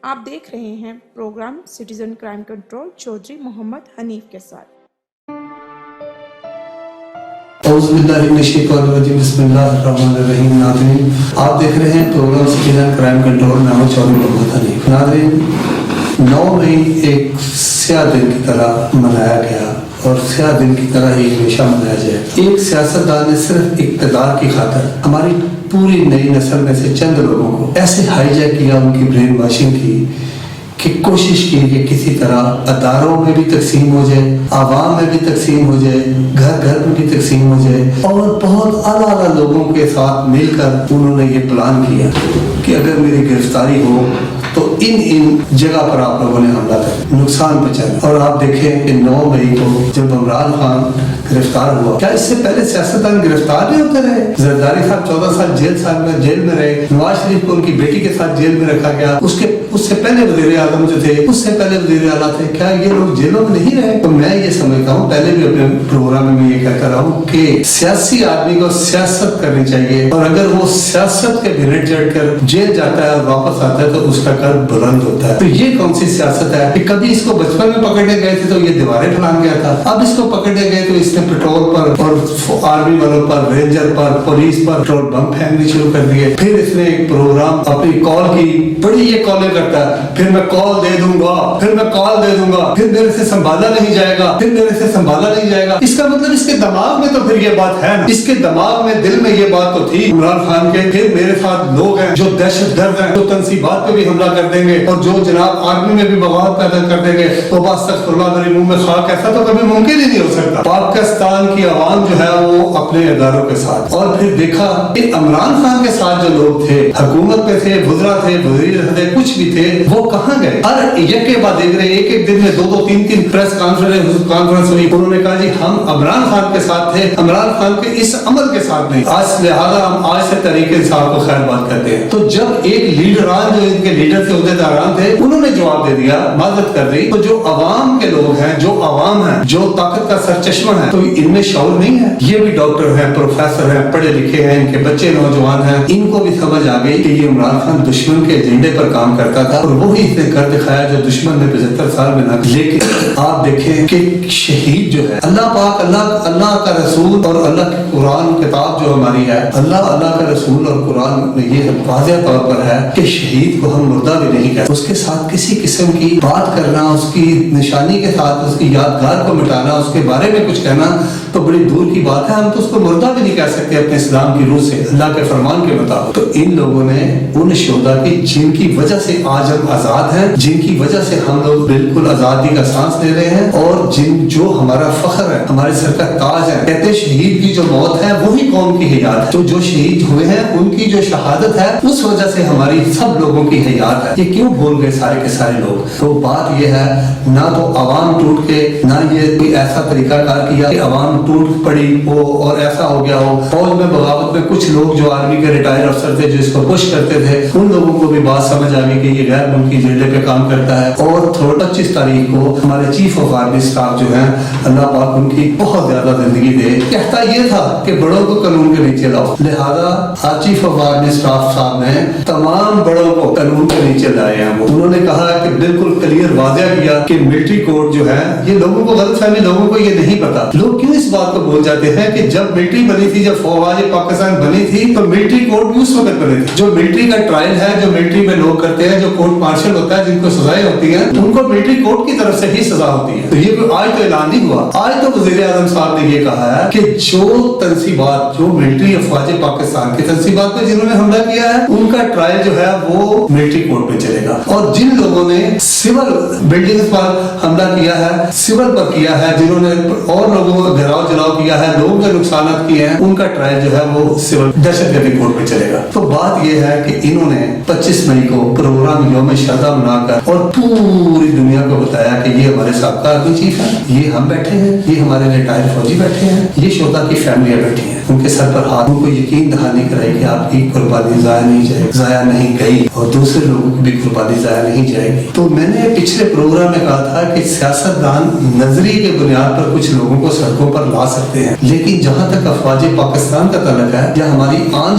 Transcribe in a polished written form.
آپ دیکھ رہے ہیں programme citizen crime control Chaudhry Muhammad Hanif کے ساتھ۔ اعوذ باللہ من الشیطان الرجیم، بسم اللہ الرحمن الرحیم۔ ناظرین، آپ دیکھ رہے ہیں پروگرام سٹیزن کرائم کنٹرول، میں ہوں چودھری محمد حنیف۔ ناظرین، 9 مئی ایک سیاہ دن کی طرح منایا گیا اور سیاہ دن کی طرح ہی ہمیشہ منایا جائے گا۔ ایک سیاستدان نے صرف اقتدار کی خاطر ہماری پوری نئی نسل میں سے چند لوگوں کو ایسے ہائی جیک کیا، ان کی برین واشنگ کی کہ کوشش کی کہ کسی طرح اداروں میں بھی تقسیم ہو جائے، عوام میں بھی تقسیم ہو جائے، گھر گھر میں بھی تقسیم ہو جائے، اور بہت اعلیٰ لوگوں کے ساتھ مل کر انہوں نے یہ پلان کیا کہ اگر میری گرفتاری ہو تو ان جگہ پر آپ لوگوں نے حملہ کر نقصان پہنچانا۔ اور آپ دیکھیں کہ 9 مئی کو جب عمران خان گرفتار ہوا، کیا اس سے پہلے سیاستدان گرفتار نہیں ہوتے رہے؟ زرداری صاحب 14 سال جیل میں رہے، نواز شریف کو ان کی بیٹی کے ساتھ جیل میں رکھا گیا، اس سے پہلے وزیر اعظم جو تھے، اس سے پہلے وزیر اعلیٰ تھے، کیا یہ لوگ جیلوں میں نہیں رہے؟ تو میں یہ سمجھتا ہوں، پہلے بھی اپنے پروگرام میں یہ کہتا رہا ہوں کہ سیاسی آدمی کو سیاست کرنی چاہیے، اور اگر وہ سیاست کے بھنٹ چڑھ کر جیل جاتا ہے اور واپس آتا ہے تو اس کا قلب بلند ہوتا ہے۔ تو یہ کون سی سیاست ہے کہ کبھی اس کو بچپن میں پکڑنے گئے تھے تو یہ دیواریں ڈھلان گیا تھا، اب اس کو پکڑنے گئے تو اس نے پیٹرول پر اور آرمی والوں پر، رینجر پر، پولیس پر پیٹرول بم پھینکنے شروع کر دیے۔ پھر اس نے ایک پروگرام اپنی کال کی، بڑی یہ کالیں کرتا ہے، پھر میں کال دے دوں گا، پھر میں کال دے دوں گا، پھر میرے سے سنبھالا نہیں جائے گا، پھر میرے سے سنبھالا نہیں جائے گا۔ اس کا مطلب اس کے دماغ میں تو پھر یہ بات ہے نا، اس کے دماغ میں، دل میں یہ بات تو تھی عمران خان کے، پھر میرے ساتھ لوگ ہیں جو دہشت گرد ہیں، جو تنصیبات پہ بھی حملہ کر دیں گے اور جو جناب آرمی میں بھی بغاوت پیدا کر دیں گے، تو استغفر اللہ میرے منہ میں خاک، ایسا تو کبھی ممکن ہی نہیں ہو سکتا۔ پاکستان کی عوام جو ہے وہ اپنے اداروں کے ساتھ، اور پھر دیکھا کہ عمران خان کے ساتھ جو لوگ تھے، حکومت میں تھے، وزراء تھے، وزیر تھے، کچھ بھی تھے، وہ کہاں گئے؟ ہر ایک کے بعد دیکھ رہے ہیں، ایک دن میں 2 3 پریس کانفرنس ہوئی، انہوں نے کہا جی ہم عمران خان کے ساتھ تھے، عمران خان کے اس عمل کے ساتھ نہیں، آج لہٰذا ہم آج سے تحریک انصاف کو خیر بات کرتے ہیں۔ تو جب ایک لیڈران جو ان کے لیڈر تھے، عہدیداران تھے، انہوں نے جواب دے دیا، معذرت کر دی، تو جو عوام کے لوگ ہیں، جو عوام ہیں، جو طاقت کا سرچشمہ ہے، تو ان میں شعور نہیں ہے؟ یہ بھی ڈاکٹر ہیں، پروفیسر ہیں، پڑھے لکھے ہیں، ان کے بچے نوجوان ہیں، ان کو بھی سمجھ آ گئی کہ یہ عمران خان دشمن کے ایجنڈے پر کام کرتا تھا، اور وہی اس نے کر دکھایا جو دشمن نے 75 سال میں نہ۔ لیکن آپ دیکھیں کہ شہید جو ہے، اللہ پاک، اللہ کا رسول اور اللہ کی قرآن کتاب جو ہماری ہے، اللہ کا رسول اور قرآن میں یہ واضح طور پر ہے کہ شہید کو ہم مردہ بھی نہیں کہتے۔ اس کے ساتھ کسی قسم کی بات کرنا، اس کی نشانی کے ساتھ اس کی یادگار کو مٹانا، اس کے بارے میں کچھ کہنا تو بڑی دور کی بات ہے، ہم تو اس کو مردہ بھی نہیں کہہ سکتے اپنے اسلام کی روح سے، اللہ کے فرمان کے مطابق۔ تو ان لوگوں نے ان شہداء کی، جن کی وجہ سے آج ہم آزاد ہیں، جن کی وجہ سے ہم لوگ بالکل آزادی کا سانس لے رہے ہیں، اور جو ہمارا فخر ہے، ہمارے سر کا تاج ہے، کہتے ہیں شہید کی جو موت ہے وہی قوم کی حیات ہے، تو جو شہید ہوئے ہیں ان کی جو شہادت ہے اس وجہ سے ہماری سب لوگوں کی حیات ہے۔ یہ کیوں بھول گئے سارے کے سارے لوگ؟ تو بات یہ ہے، نہ تو عوام ٹوٹ کے، نہ یہ کوئی ایسا طریقہ کار کیا کہ عوام ٹوٹ پڑی ہو اور ایسا ہو گیا ہو۔ فوج میں بغاوت میں کچھ لوگ جو آرمی کے ریٹائر افسر تھے، جو اس کو پش کرتے تھے، ان لوگوں کو بھی بات سمجھ آ گئی کہ یہ غیر ملکی ایجنڈے پہ کام کرتا ہے، اور 25 تاریخ کو ہمارے چیف آف آرمی اسٹاف جو ہیں، اللہ پاک ان کی بہت زیادہ زندگی دے، کہتا یہ تھا کہ بڑوں کو قانون کے نیچے لاؤ، لہذا چیف آف آرمی اسٹاف صاحب نے تمام بڑوں کو قانون کے نیچے لائے ہیں۔ انہوں نے کہا کہ بالکل کلیئر واضح کیا کہ ملٹری کوڈ جو ہے، یہ لوگوں کو غلط فہمی، لوگوں کو یہ نہیں پتا۔ لوگ کیوں اس بات کو بھول جاتے ہیں کہ جب ملٹری بنی تھی، جب فوج پاکستان بنی تھی، تو ملٹری کوڈ بھی اس وقت بنے تھے۔ جو ملٹری کا ٹرائل ہے، جو ملٹری میں لوگ کرتے ہیں، جو کورٹ مارشل ہوتا ہے، جن کو سزائیں ہوتی ہیں، ان کو ملٹری کوڈ کی طرف سے ہی سزا ہوتی ہے۔ تو یہ کوئی آج تو اعلان نہیں ہوا، آج تو وزیر اعظم صاحب نے یہ کہا ہے کہ جو تنصیبات، جو ملٹری افواج پاکستان کی تنصیبات پہ جنہوں نے حملہ کیا ہے، ان کا ٹرائل جو ہے وہ ملٹری کوڈ پہ چلے گا، اور جن لوگوں نے سول بلڈنگز پر حملہ کیا ہے، سول پر کیا ہے، جنہوں نے اور لوگوں کو گھراؤ جلاؤ کیا ہے، لوگوں کے نقصانات کیے ہیں، ان کا ٹرائل جو ہے وہ سول دہشت گردی کوڈ پہ چلے گا۔ تو بات یہ ہے کہ انہوں نے 25 مئی کو پروگرام یوم شہداء منا کر اور پوری دنیا کو بتایا کہ یہ ہمارے سابقہ آرمی چیف ہیں، یہ ہم بیٹھے ہیں، یہ ہمارے ریٹائر فوجی بیٹھے ہیں، یہ شہداء کی فیملیاں بیٹھی ہیں، ان کے سر پر ہاتھ، ان کو یقین دہانی کرائی کہ آپ کی قربانی ضائع نہیں گئی، اور دوسرے لوگوں کی بھی قربانی ضائع نہیں جائے گی۔ تو میں نے پچھلے پروگرام میں کہا تھا کہ سیاستدان نظریے کے بنیاد پر کچھ لوگوں کو سڑکوں پر لا سکتے ہیں، لیکن جہاں تک افواج پاکستان کا تعلق ہے، یا ہماری آن